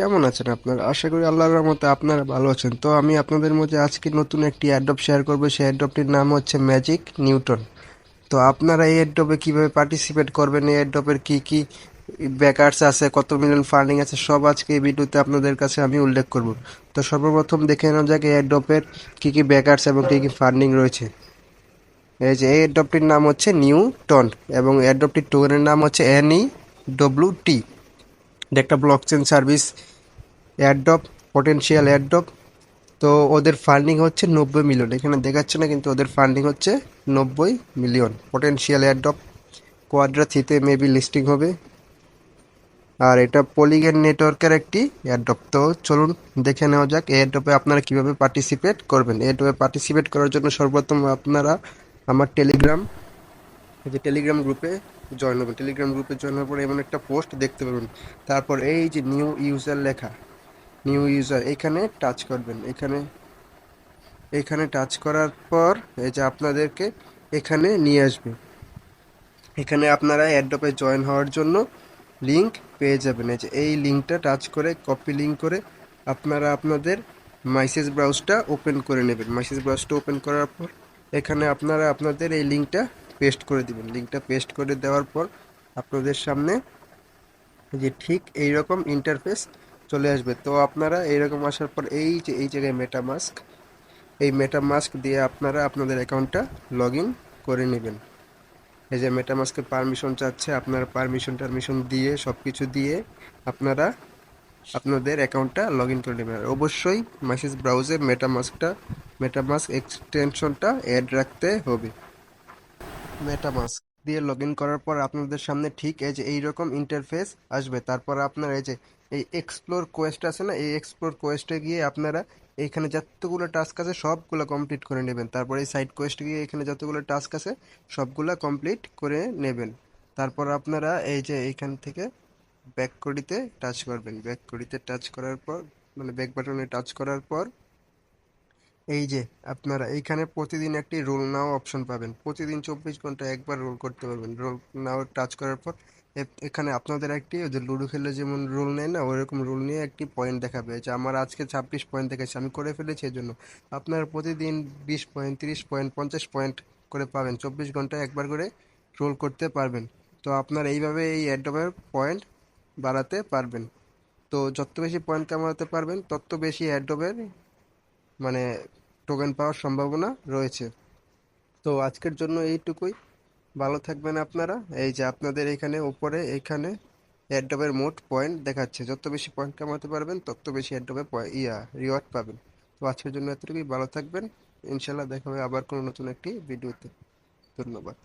কেমন আছেন আপনারা? আশা করি আল্লাহর রহমতে আপনারা ভালো আছেন। তো আমি আপনাদের মধ্যে আজকে নতুন একটি অ্যাডব শেয়ার করব। সেই অ্যাডবটির নাম হচ্ছে ম্যাজিক নিউটন। তো আপনারা এই অ্যাডবে কিভাবে পার্টিসিপেট করবেন, এই অ্যাডবের কি কি ব্যাকার্স আছে, কত মিলিয়ন ফান্ডিং আছে, সব আজকে এই ভিডিওতে আপনাদের কাছে আমি উল্লেখ করব। তো সর্বপ্রথম দেখে নেওয়া যাক এই অ্যাডবের কি কি ব্যাকার্স এবং কি কি ফান্ডিং রয়েছে। এই যে এই অ্যাডবটির নাম হচ্ছে নিউটন এবং অ্যাডবটির টোকেনের নাম হচ্ছে NEWT। এটা একটা blockchain service airdrop, potential airdrop. তো ওদের ফান্ডিং হচ্ছে 90 মিলিয়ন, এখানে দেখাচ্ছে না কিন্তু ওদের ফান্ডিং হচ্ছে 90 মিলিয়ন। পটেনশিয়াল এয়ারড্রপ কোয়াড্রা থ্রিতে মেবি লিস্টিং হবে। আর এটা পলিগন নেটওয়ার্কের একটি এয়ারড্রপ। তো চলুন দেখে নেওয়া যাক এয়ারড্রপে আপনারা কিভাবে পার্টিসিপেট করবেন। এয়ারড্রপে পার্টিসিপেট করার জন্য সর্বপ্রথম আপনারা আমার এই যে টেলিগ্রাম গ্রুপে জয়েন হবেন। টেলিগ্রাম গ্রুপে জয়েন হওয়ার পরে এমন একটা পোস্ট দেখতে পাবেন। তারপর এই যে নিউ ইউজার লেখা, নিউ ইউজার এখানে টাচ করবেন। এখানে এখানে টাচ করার পর এই যে আপনাদেরকে এখানে নিয়ে আসবে। এখানে আপনারা অ্যাড্রপে জয়েন হওয়ার জন্য লিংক পেয়ে যাবেন। এই যে এই লিংকটা টাচ করে কপি লিংক করে আপনারা আপনাদের মেসেজ ব্রাউজটা ওপেন করে নেবেন। মেসেজ ব্রাউজটা ওপেন করার পর এখানে আপনারা আপনাদের এই লিংকটা পেস্ট করে দিবেন। লিংকটা পেস্ট করে দেওয়ার পর আপনাদের সামনে যে ঠিক এইরকম ইন্টারফেস চলে আসবে। তো আপনারা এইরকম আসার পর এই যে এই জায়গায় মেটামাস্ক, এই মেটামাস্ক দিয়ে আপনারা আপনাদের অ্যাকাউন্টটা লগ ইন করে নেবেন। এই যে মেটামাস্কের পারমিশন চাচ্ছে, আপনারা পারমিশন দিয়ে সব কিছু দিয়ে আপনারা আপনাদের অ্যাকাউন্টটা লগ ইন করে নেবেন। আর অবশ্যই মেসেজ ব্রাউজে মেটামাস্ক এক্সটেনশনটা অ্যাড রাখতে হবে। মেটামাস্ক দিয়ে লগ ইন করার পর আপনাদের সামনে ঠিক এই যে এইরকম ইন্টারফেস আসবে। তারপর আপনারা এই যে এই এক্সপ্লোর কোয়েস্ট আছে না, এই এক্সপ্লোর কোয়েস্টে গিয়ে আপনারা এইখানে যতগুলো টাস্ক আছে সবগুলো কমপ্লিট করে নেবেন। তারপর এই সাইড কোয়েস্টে গিয়ে এখানে যতগুলো টাস্ক আছে সবগুলো কমপ্লিট করে নেবেন। তারপর আপনারা এই যে এইখান থেকে ব্যাক করিতে টাচ করবেন। ব্যাক করিতে টাচ করার পর মানে ব্যাক বাটনে টাচ করার পর এই যে আপনারা এইখানে প্রতিদিন একটি রোল নাও অপশন পাবেন। প্রতিদিন 24 ঘন্টায় একবার রোল করতে পারবেন। রোল নাও টাচ করার পর এখানে আপনাদের একটি ওই যে লুডো খেলে যেমন রোল নেয় না, ওইরকম রোল নিয়ে একটি পয়েন্ট দেখাবে যে আমার আজকে 26 পয়েন্ট দেখেছে, আমি করে ফেলেছি। এই জন্য আপনারা প্রতিদিন 20 পয়েন্ট, 30 পয়েন্ট, 50 পয়েন্ট করে পাবেন। 24 ঘন্টায় একবার করে রোল করতে পারবেন। তো আপনারা এইভাবে এই অ্যাডোবের পয়েন্ট বাড়াতে পারবেন। তো যত বেশি পয়েন্ট কামাতে পারবেন তত বেশি অ্যাডোবের মানে টোকেন পাওয়ার সম্ভাবনা রয়েছে। তো আজকের জন্য এইটুকুই। ভালো থাকবেন আপনারা। এই যে আপনাদের এখানে উপরে এখানে এয়ারড্রপের মোট পয়েন্ট দেখাচ্ছে, যত বেশি পয়েন্ট কামাতে পারবেন তত বেশি এয়ারড্রপে রিওয়ার্ড পাবেন। তো আজকের জন্য এতটুকুই। ভালো থাকবেন। ইনশাল্লাহ দেখা হবে আবার কোনো নতুন একটি ভিডিওতে। ধন্যবাদ।